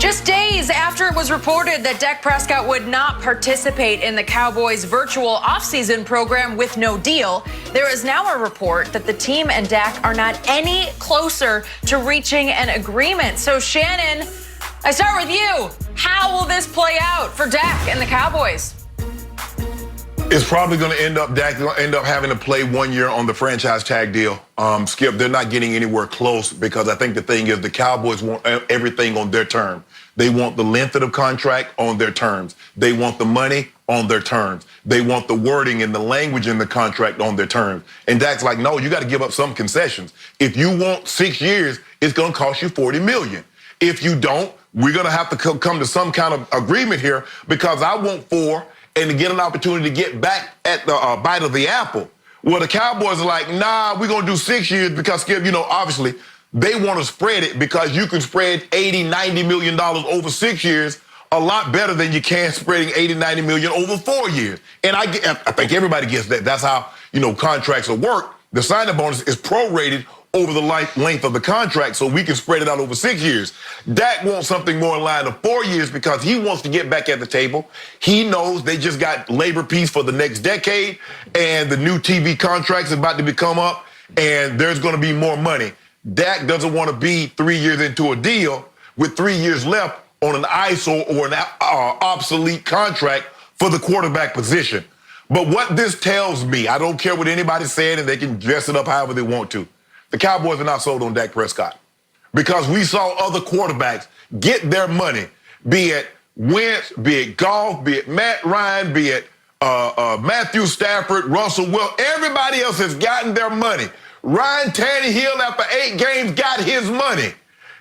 Just days after it was reported that Dak Prescott would not participate in the Cowboys' virtual offseason program with no deal, there is now a report that the team and Dak are not any closer to reaching an agreement. So, Shannon, I start with you. How will this play out for Dak and the Cowboys? It's probably going to end up, Dak going to end up having to play 1 year on the franchise tag deal. Skip, they're not getting anywhere close because I think the thing is the Cowboys want everything on their terms. They want the length of the contract on their terms. They want the money on their terms. They want the wording and the language in the contract on their terms. And Dak's like, no, you got to give up some concessions. If you want 6 years, it's going to cost you $40 million. If you don't, we're going to have to come to some kind of agreement here because I want 4 and to get an opportunity to get back at the bite of the apple. Well, the Cowboys are like, nah, we're going to do 6 years because, Skip, you know, obviously they want to spread it because you can spread $80, $90 million over 6 years a lot better than you can spreading $80, $90 million over 4 years. And I think everybody gets that. That's how, you know, contracts will work. The signing bonus is prorated over the length of the contract so we can spread it out over 6 years. Dak wants something more in line of 4 years because he wants to get back at the table. He knows they just got labor peace for the next decade and the new TV contract's about to become up and there's going to be more money. Dak doesn't want to be 3 years into a deal with 3 years left on an ISO or an obsolete contract for the quarterback position. But what this tells me, I don't care what anybody said and they can dress it up however they want to. The Cowboys are not sold on Dak Prescott because we saw other quarterbacks get their money, be it Wentz, be it Goff, be it Matt Ryan, be it Matthew Stafford, Russell Wilson. Everybody else has gotten their money. Ryan Tannehill, after 8 games, got his money.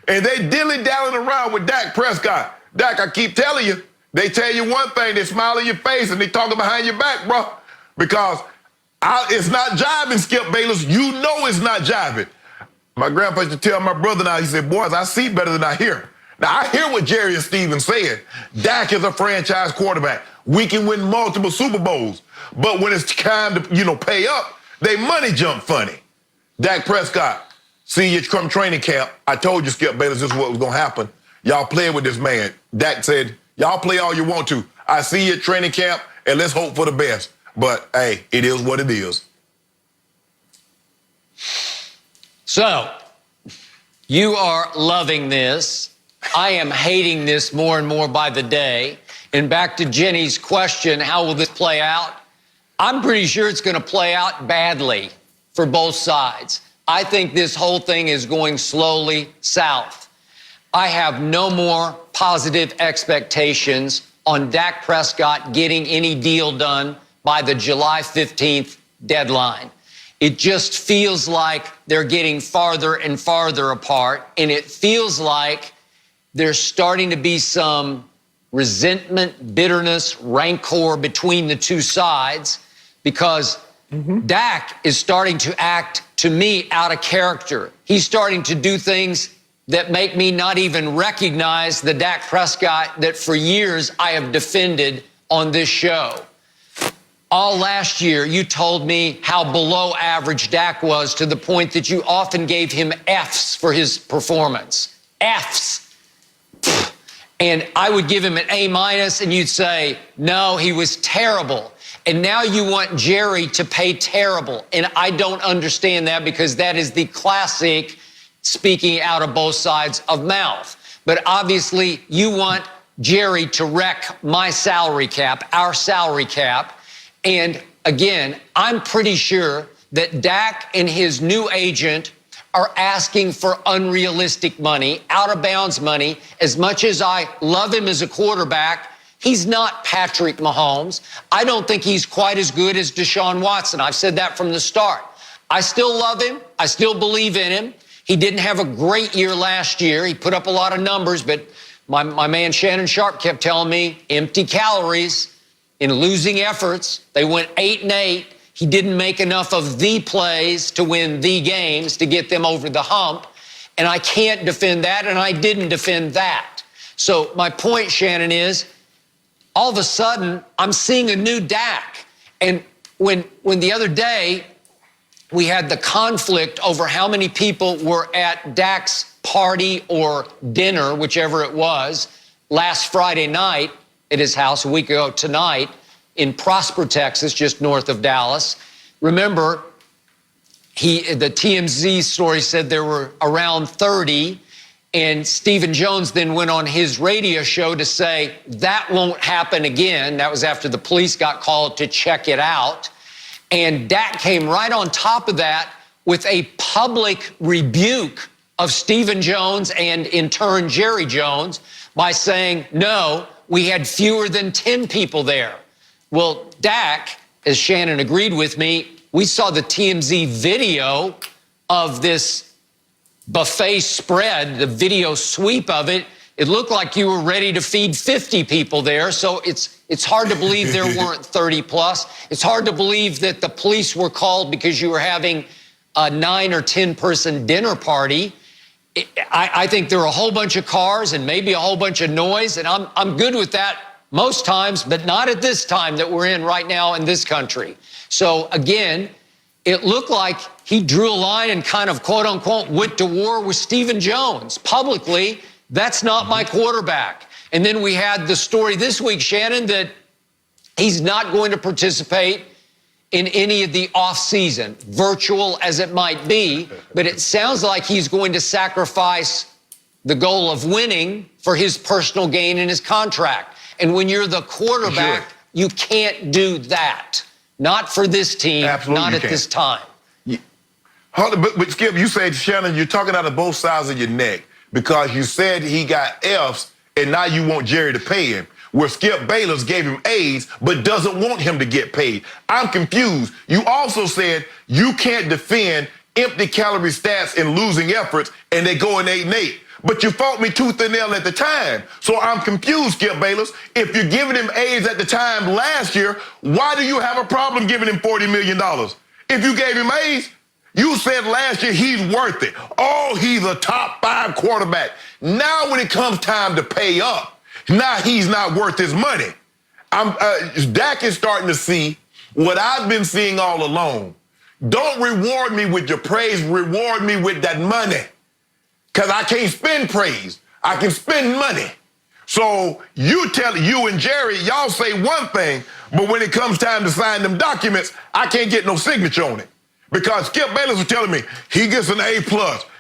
And they dilly-dallying around with Dak Prescott. Dak, I keep telling you, they tell you one thing, they smile in your face, and they talking behind your back, bro. Because it's not jiving, Skip Bayless. You know it's not jiving. My grandpa used to tell my brother now, he said, boys, I see better than I hear. Now, I hear what Jerry and Steven said. Dak is a franchise quarterback. We can win multiple Super Bowls. But when it's time to, you know, pay up, they money jump funny. Dak Prescott, see you come training camp. I told you, Skip Bayless, this is what was going to happen. Y'all play with this man. Dak said, y'all play all you want to. I see you at training camp, and let's hope for the best. But, hey, it is what it is. So, you are loving this. I am hating this more and more by the day. And back to Jenny's question, how will this play out? I'm pretty sure it's going to play out badly for both sides. I think this whole thing is going slowly south. I have no more positive expectations on Dak Prescott getting any deal done by the July 15th deadline. It just feels like they're getting farther and farther apart, and it feels like there's starting to be some resentment, bitterness, rancor between the two sides because Dak is starting to act, to me, out of character. He's starting to do things that make me not even recognize the Dak Prescott that for years I have defended on this show. All last year, you told me how below average Dak was to the point that you often gave him Fs for his performance. Fs. And I would give him an A-, and you'd say, no, he was terrible. And now you want Jerry to pay terrible. And I don't understand that because that is the classic speaking out of both sides of mouth. But obviously, you want Jerry to wreck my salary cap, our salary cap. And again, I'm pretty sure that Dak and his new agent are asking for unrealistic money, out of bounds money. As much as I love him as a quarterback, he's not Patrick Mahomes. I don't think he's quite as good as Deshaun Watson. I've said that from the start. I still love him. I still believe in him. He didn't have a great year last year. He put up a lot of numbers, but my man Shannon Sharp kept telling me empty calories in losing efforts. They went 8-8. He didn't make enough of the plays to win the games to get them over the hump. And I can't defend that, and I didn't defend that. So my point, Shannon, is all of a sudden I'm seeing a new Dak. And when the other day we had the conflict over how many people were at Dak's party or dinner, whichever it was, last Friday night at his house, a week ago tonight, in Prosper, Texas, just north of Dallas. Remember, the TMZ story said there were around 30, and Stephen Jones then went on his radio show to say that won't happen again. That was after the police got called to check it out. And Dak came right on top of that with a public rebuke of Stephen Jones and, in turn, Jerry Jones by saying, no, we had fewer than 10 people there. Well, Dak, as Shannon agreed with me, we saw the TMZ video of this buffet spread, the video sweep of it. It looked like you were ready to feed 50 people there. So it's hard to believe there weren't 30 plus. It's hard to believe that the police were called because you were having a 9 or 10 person dinner party. I think there were a whole bunch of cars and maybe a whole bunch of noise, and I'm good with that most times, but not at this time that we're in right now in this country. So again, it looked like he drew a line and kind of, quote unquote, went to war with Stephen Jones publicly. That's not my quarterback. And then we had the story this week, Shannon, that he's not going to participate in any of the offseason, virtual as it might be, but it sounds like he's going to sacrifice the goal of winning for his personal gain in his contract. And when you're the quarterback, Sure. You can't do that. Not for this team, Absolutely not you at can't. this time. But Skip, you said, Shannon, you're talking out of both sides of your neck because you said he got F's and now you want Jerry to pay him. Where Skip Bayless gave him A's but doesn't want him to get paid. I'm confused. You also said you can't defend empty calorie stats and losing efforts and they go in 8-8. But you fought me tooth and nail at the time. So I'm confused, Skip Bayless. If you're giving him A's at the time last year, why do you have a problem giving him $40 million? If you gave him A's, you said last year he's worth it. Oh, he's a top 5 quarterback. Now when it comes time to pay up, now he's not worth his money. Dak is starting to see what I've been seeing all along. Don't reward me with your praise, reward me with that money. Because I can't spend praise. I can spend money. So you and Jerry, y'all say one thing, but when it comes time to sign them documents, I can't get no signature on it. Because Skip Bayless was telling me he gets an A+.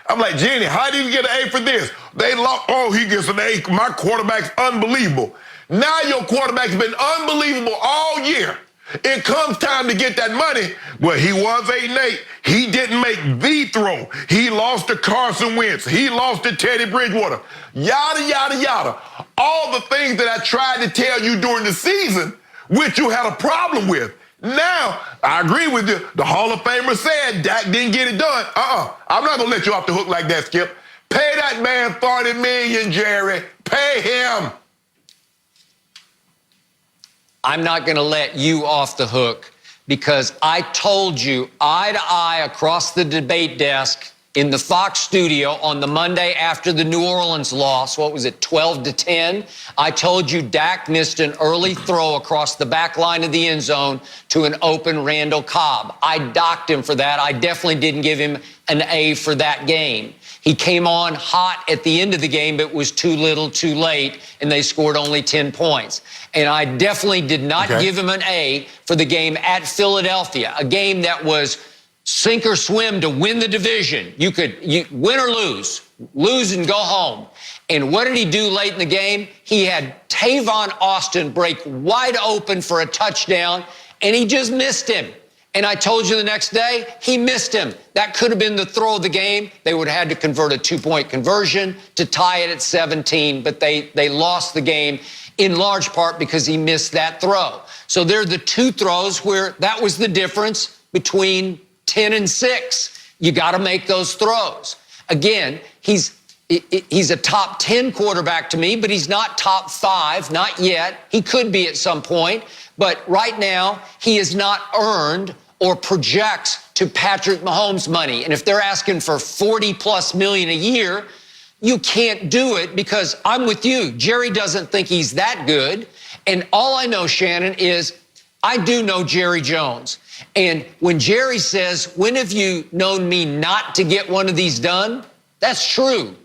I'm like, Jenny, how did he get an A for this? They lost, oh, he gets an A. My quarterback's unbelievable. Now your quarterback's been unbelievable all year. It comes time to get that money. Well, he was 8-8. He didn't make the throw. He lost to Carson Wentz. He lost to Teddy Bridgewater. Yada, yada, yada. All the things that I tried to tell you during the season, which you had a problem with. Now, I agree with you. The Hall of Famer said Dak didn't get it done. I'm not going to let you off the hook like that, Skip. Pay that man $40 million, Jerry. Pay him. I'm not going to let you off the hook because I told you eye to eye across the debate desk in the Fox studio on the Monday after the New Orleans loss, what was it, 12-10? I told you Dak missed an early throw across the back line of the end zone to an open Randall Cobb. I docked him for that. I definitely didn't give him an A for that game. He came on hot at the end of the game, but was too little, too late, and they scored only 10 points. And I definitely did not give him an A for the game at Philadelphia, a game that was sink or swim to win the division. You could win or lose and go home. And what did he do late in the game? He had Tavon Austin break wide open for a touchdown, and he just missed him. And I told you the next day, he missed him. That could have been the throw of the game. They would have had to convert a 2-point conversion to tie it at 17, but they lost the game in large part because he missed that throw. So there are the two throws where that was the difference between 10 and 6. You got to make those throws. Again, he's a top 10 quarterback to me, but he's not top 5, not yet. He could be at some point, but right now he has not earned or projects to Patrick Mahomes money. And if they're asking for $40+ million a year, you can't do it because I'm with you. Jerry doesn't think he's that good. And all I know, Shannon, is I do know Jerry Jones. And when Jerry says, when have you known me not to get one of these done? That's true.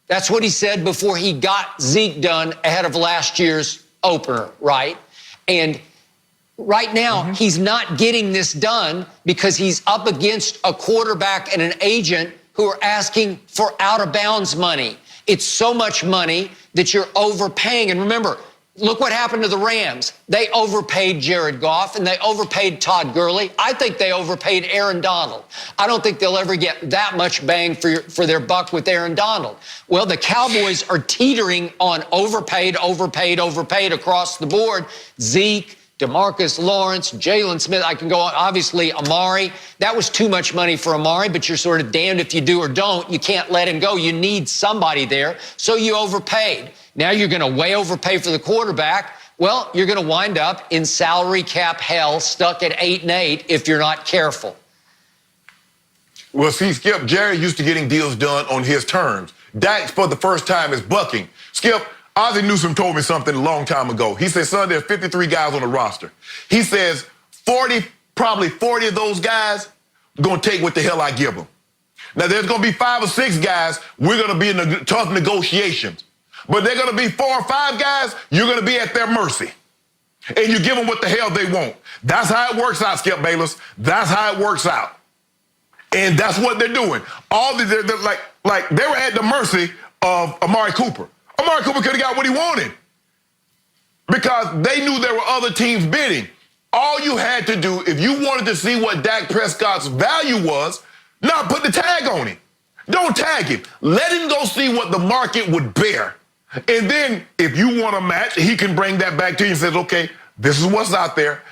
That's what he said before he got Zeke done ahead of last year's opener, right? And right now, he's not getting this done because he's up against a quarterback and an agent who are asking for out-of-bounds money. It's so much money that you're overpaying. And remember, look what happened to the Rams. They overpaid Jared Goff and they overpaid Todd Gurley. I think they overpaid Aaron Donald. I don't think they'll ever get that much bang for their buck with Aaron Donald. Well, the Cowboys are teetering on overpaid across the board. Zeke, DeMarcus Lawrence, Jalen Smith, I can go on. Obviously, Amari. That was too much money for Amari, but you're sort of damned if you do or don't. You can't let him go. You need somebody there, so you overpaid. Now you're going to way overpay for the quarterback. Well, you're going to wind up in salary cap hell, stuck at 8-8 if you're not careful. Well, see, Skip, Jerry used to getting deals done on his terms. Dak, for the first time, is bucking. Skip, Ozzie Newsome told me something a long time ago. He said, son, there are 53 guys on the roster. He says probably 40 of those guys are going to take what the hell I give them. Now, there's going to be 5 or 6 guys we're going to be in tough negotiations. But they're going to be 4 or 5 guys, you're going to be at their mercy. And you give them what the hell they want. That's how it works out, Skip Bayless. That's how it works out. And that's what they're doing. They're like they were at the mercy of Amari Cooper. Amari Cooper could have got what he wanted because they knew there were other teams bidding. All you had to do, if you wanted to see what Dak Prescott's value was, not put the tag on him. Don't tag him. Let him go see what the market would bear. And then if you want a match, he can bring that back to you and says, okay, this is what's out there.